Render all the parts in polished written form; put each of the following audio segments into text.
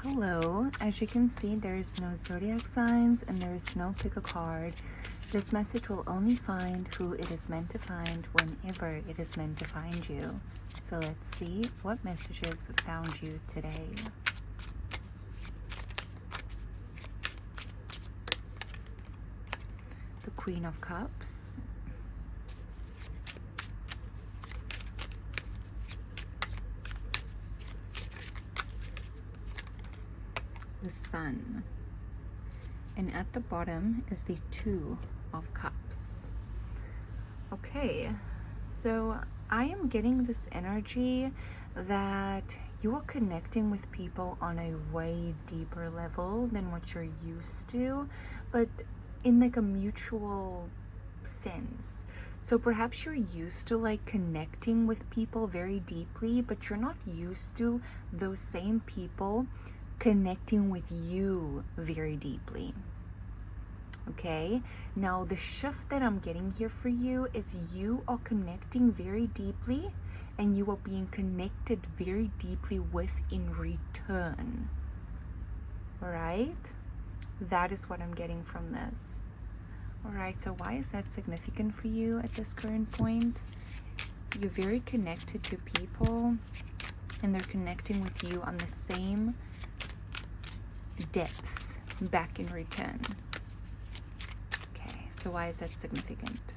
Hello, as you can see, there is no zodiac signs and there is no pick a card. This message will only find who it is meant to find whenever it is meant to find you. So let's see what messages found you today. The Queen of Cups. The Sun. And at the bottom is the Two of Cups. Okay, so I am getting this energy that you are connecting with people on a way deeper level than what you're used to, but in like a mutual sense. So perhaps you're used to like connecting with people very deeply, but you're not used to those same people connecting with you very deeply. Okay, now the shift that I'm getting here for you is you are connecting very deeply and you are being connected very deeply with in return. All right, that is what I'm getting from this. All right, so why is that significant for you at this current point? You're very connected to people and they're connecting with you on the same depth back in return. Okay, so why is that significant?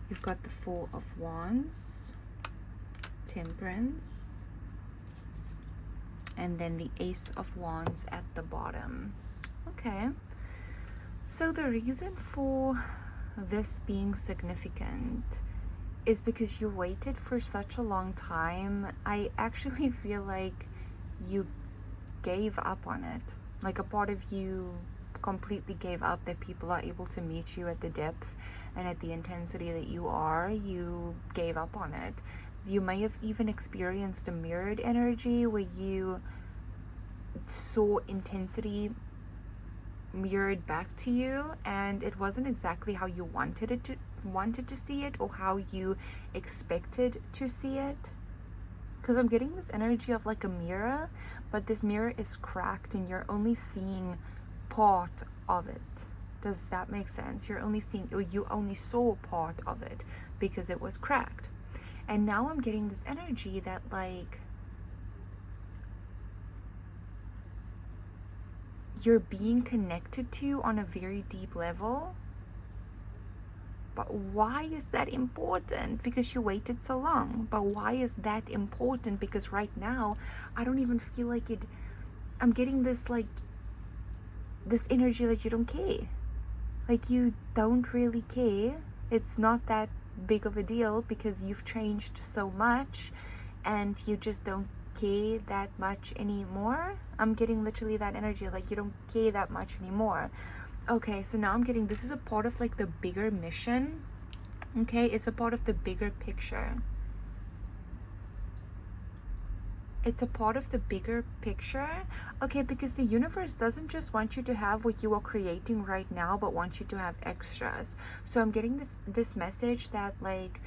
You've got the Four of Wands, Temperance, and then the Ace of Wands at the bottom. Okay, so the reason for this being significant is because you waited for such a long time. I actually feel like you gave up on it. Like a part of you completely gave up that people are able to meet you at the depth and at the intensity that you are. You gave up on it. You may have even experienced a mirrored energy where you saw intensity mirrored back to you and it wasn't exactly how you wanted to see it or how you expected to see it. Because I'm getting this energy of like a mirror, but this mirror is cracked and you're only seeing part of it. Does that make sense? You're only seeing, or you only saw part of it because it was cracked. And now I'm getting this energy that like you're being connected to on a very deep level. But why is that important? Because you waited so long. But why is that important? Because right now I don't even feel like it. I'm getting this like this energy that you don't care. Like you don't really care. It's not that big of a deal because you've changed so much and you just don't care that much anymore. I'm getting literally that energy, like you don't care that much anymore. Okay, so now I'm getting, this is a part of like the bigger mission. Okay, it's a part of the bigger picture. It's a part of the bigger picture. Okay, because the universe doesn't just want you to have what you are creating right now, but wants you to have extras. So I'm getting this message that like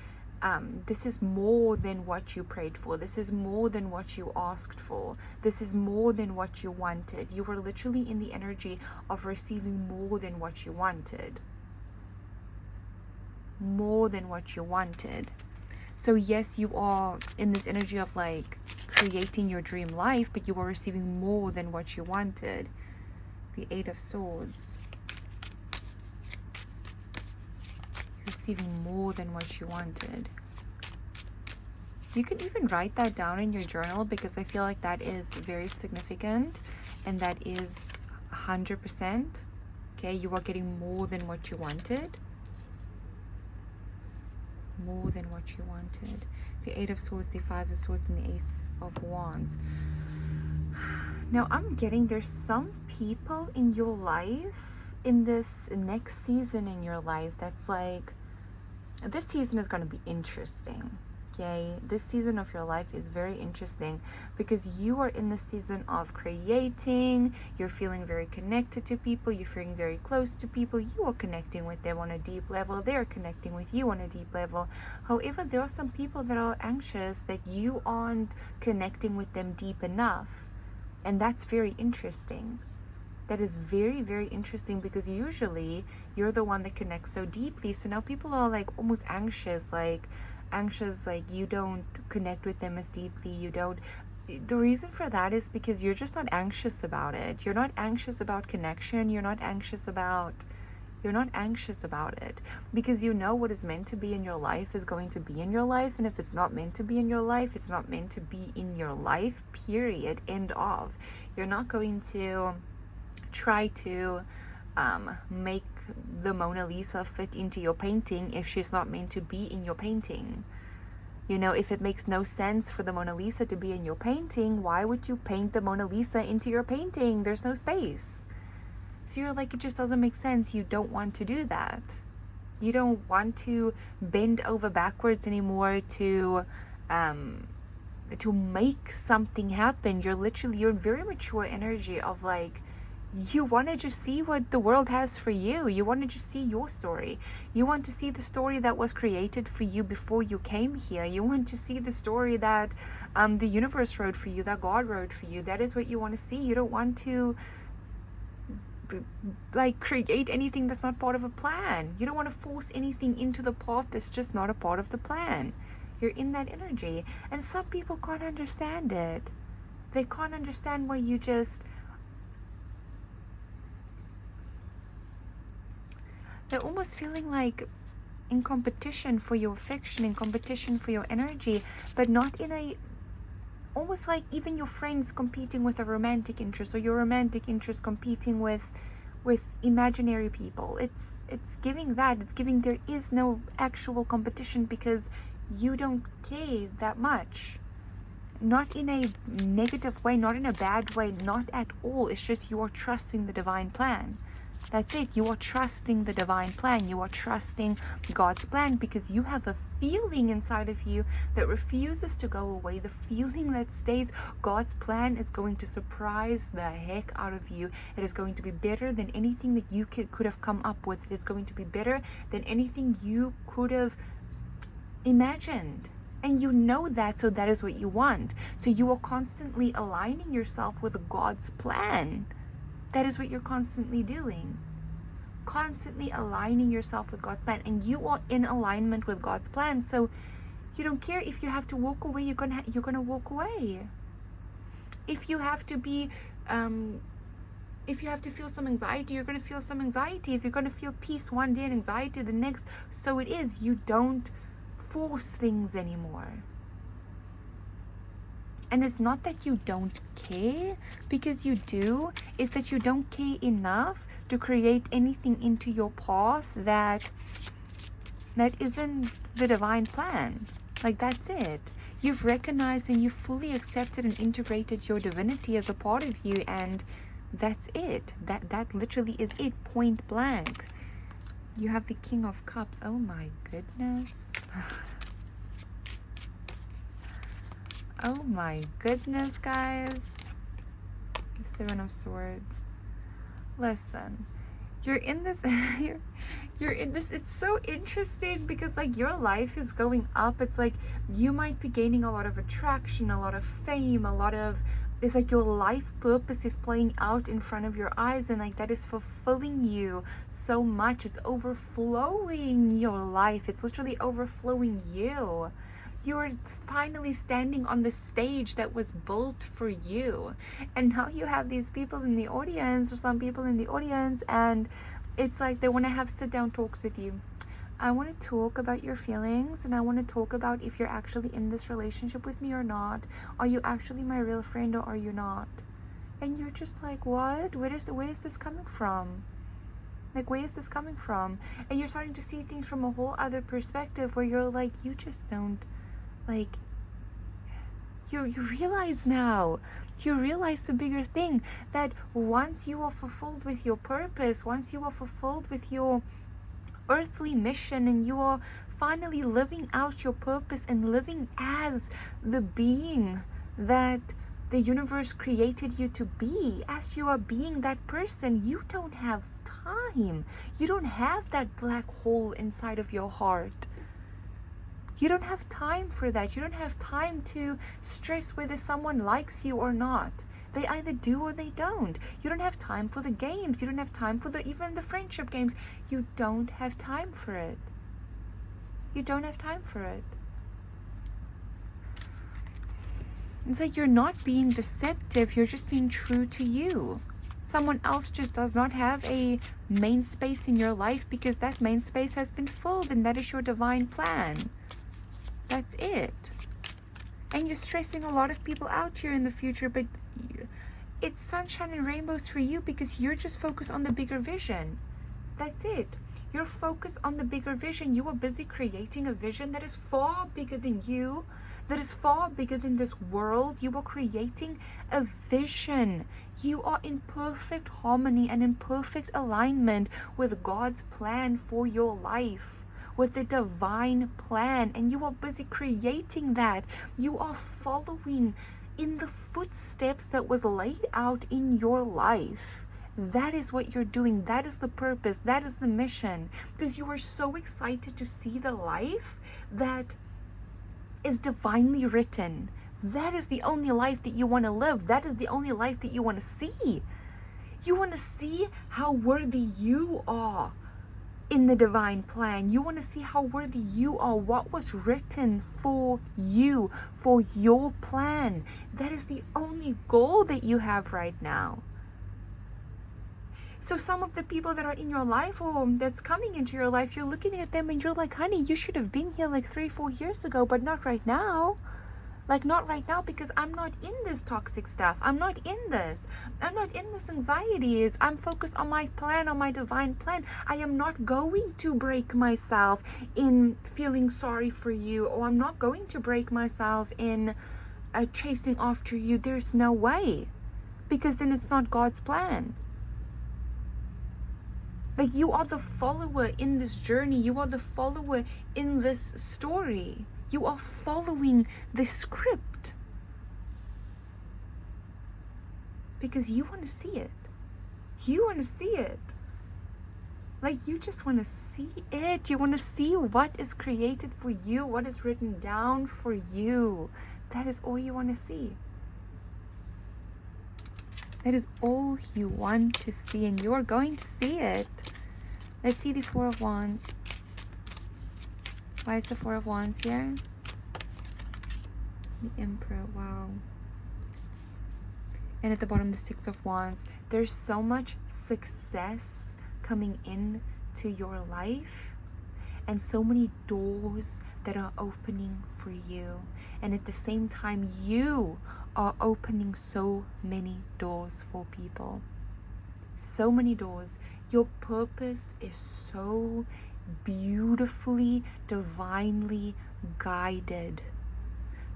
this is more than what you prayed for. This is more than what you asked for. This is more than what you wanted. You were literally in the energy of receiving more than what you wanted. More than what you wanted. So yes, you are in this energy of like creating your dream life, but you are receiving more than what you wanted. The Eight of Swords. You're receiving more than what you wanted. You can even write that down in your journal because I feel like that is very significant and that is 100%. Okay, you are getting more than what you wanted. More than what you wanted. The Eight of Swords, the Five of Swords, and the Ace of Wands. Now I'm getting there's some people in your life in this next season in your life that's like, this season is going to be interesting. Okay, this season of your life is very interesting because you are in the season of creating, you're feeling very connected to people, you're feeling very close to people, you are connecting with them on a deep level, they're connecting with you on a deep level. However, there are some people that are anxious that you aren't connecting with them deep enough, and that's very interesting. That is very, very interesting because usually you're the one that connects so deeply. So now people are like almost anxious, like you don't connect with them as deeply. You don't. The reason for that is because you're just not anxious about it. You're not anxious about connection. You're not anxious about it because you know what is meant to be in your life is going to be in your life. And if it's not meant to be in your life, it's not meant to be in your life, period, end of. You're not going to try to make the Mona Lisa fit into your painting if she's not meant to be in your painting. You know, if it makes no sense for the Mona Lisa to be in your painting, why would you paint the Mona Lisa into your painting? There's no space. So you're like, it just doesn't make sense. You don't want to do that. You don't want to bend over backwards anymore to make something happen. You're very mature energy of like, you want to just see what the world has for you. You want to just see your story. You want to see the story that was created for you before you came here. You want to see the story that the universe wrote for you, that God wrote for you. That is what you want to see. You don't want to like create anything that's not part of a plan. You don't want to force anything into the path that's just not a part of the plan. You're in that energy, and some people can't understand it. They can't understand why you just, they're almost feeling like in competition for your affection, in competition for your energy, but not in a, almost like even your friends competing with a romantic interest, or your romantic interest competing with imaginary people. It's giving that. It's giving there is no actual competition because you don't care that much. Not in a negative way, not in a bad way, not at all. It's just you are trusting the divine plan. That's it. You are trusting the divine plan. You are trusting God's plan because you have a feeling inside of you that refuses to go away. The feeling that states God's plan is going to surprise the heck out of you. It is going to be better than anything that you could have come up with. It is going to be better than anything you could have imagined. And you know that, so that is what you want. So you are constantly aligning yourself with God's plan. That is what you're constantly doing. Constantly aligning yourself with God's plan. And you are in alignment with God's plan. So you don't care if you have to walk away, you're gonna walk away. If you have to be, if you have to feel some anxiety, you're gonna feel some anxiety. If you're gonna feel peace one day and anxiety the next, so it is. You don't force things anymore. And it's not that you don't care, because you do. It's that you don't care enough to create anything into your path that isn't the divine plan. Like, that's it. You've recognized and you've fully accepted and integrated your divinity as a part of you, and that's it. That literally is it, point blank. You have the King of Cups. Oh my goodness. Oh my goodness, guys. The Seven of Swords. Listen, you're in this, you're in this, it's so interesting because like your life is going up. It's like you might be gaining a lot of attraction, a lot of fame, it's like your life purpose is playing out in front of your eyes, and like that is fulfilling you so much. It's overflowing your life. It's literally overflowing you. You are finally standing on the stage that was built for you. And now you have these people in the audience, or some people in the audience, and it's like they want to have sit-down talks with you. I want to talk about your feelings, and I want to talk about if you're actually in this relationship with me or not. Are you actually my real friend, or are you not? And you're just like, what? Where is this coming from? Like, where is this coming from? And you're starting to see things from a whole other perspective where you're like, you just don't, like, you realize now, you realize the bigger thing, that once you are fulfilled with your purpose, once you are fulfilled with your earthly mission, and you are finally living out your purpose and living as the being that the universe created you to be. As you are being that person, you don't have time. You don't have that black hole inside of your heart. You don't have time for that. You don't have time to stress whether someone likes you or not. They either do or they don't. You don't have time for the games. You don't have time for even the friendship games. You don't have time for it. You don't have time for it. It's like you're not being deceptive. You're just being true to you. Someone else just does not have a main space in your life because that main space has been filled, and that is your divine plan. That's it. And you're stressing a lot of people out here in the future, but it's sunshine and rainbows for you because you're just focused on the bigger vision. That's it. You're focused on the bigger vision. You are busy creating a vision that is far bigger than you, that is far bigger than this world. You are creating a vision. You are in perfect harmony and in perfect alignment with God's plan for your life, with the divine plan, and you are busy creating that. You are following in the footsteps that was laid out in your life. That is what you're doing. That is the purpose. That is the mission. Because you are so excited to see the life that is divinely written. That is the only life that you want to live. That is the only life that you want to see. You want to see how worthy you are in the divine plan. You want to see how worthy you are, what was written for you, for your plan. That is the only goal that you have right now. So some of the people that are in your life or that's coming into your life, you're looking at them and you're like, honey, you should have been here like 3-4 years ago, but not right now. Like, not right now, because I'm not in this toxic stuff. I'm not in this. I'm not in this anxieties. I'm focused on my plan, on my divine plan. I am not going to break myself in feeling sorry for you, or I'm not going to break myself in chasing after you. There's no way, because then it's not God's plan. Like, you are the follower in this journey. You are the follower in this story. You are following the script because you want to see it. You want to see it. Like, you just want to see it. You want to see what is created for you, what is written down for you. That is all you want to see. That is all you want to see, and you are going to see it. Let's see the Four of Wands. Why is the Four of Wands here? The Emperor, wow. And at the bottom, the Six of Wands. There's so much success coming in to your life, and so many doors that are opening for you. And at the same time, you are opening so many doors for people. So many doors. Your purpose is so beautifully, divinely guided.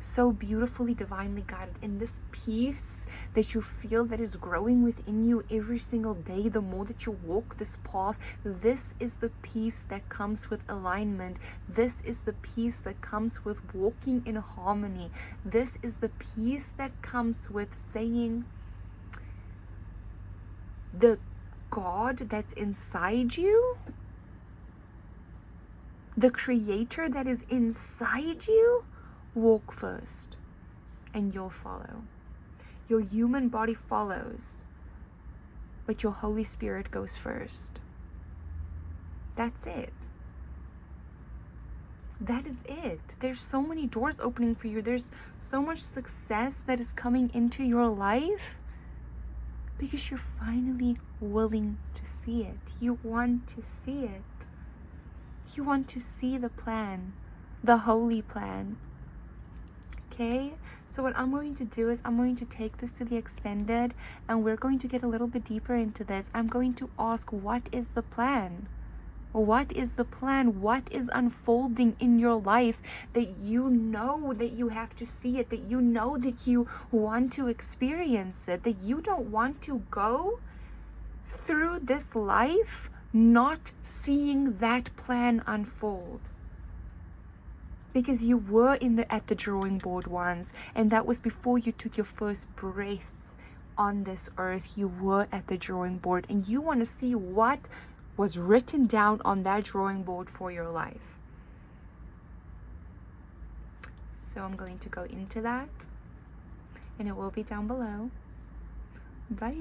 So beautifully, divinely guided. And this peace that you feel that is growing within you every single day, the more that you walk this path, this is the peace that comes with alignment. This is the peace that comes with walking in harmony. This is the peace that comes with saying, the God that's inside you, the creator that is inside you, walk first and you'll follow. Your human body follows, but your Holy Spirit goes first. That's it. That is it. There's so many doors opening for you. There's so much success that is coming into your life because you're finally willing to see it. You want to see it. You want to see the plan, the holy plan. Okay, so what I'm going to do is I'm going to take this to the extended, and we're going to get a little bit deeper into this. I'm going to ask, what is the plan? What is the plan? What is unfolding in your life that you know that you have to see it, that you know that you want to experience it, that you don't want to go through this life not seeing that plan unfold. Because you were at the drawing board once, and that was before you took your first breath on this earth. You were at the drawing board, and you want to see what was written down on that drawing board for your life. So I'm going to go into that, and it will be down below. Bye.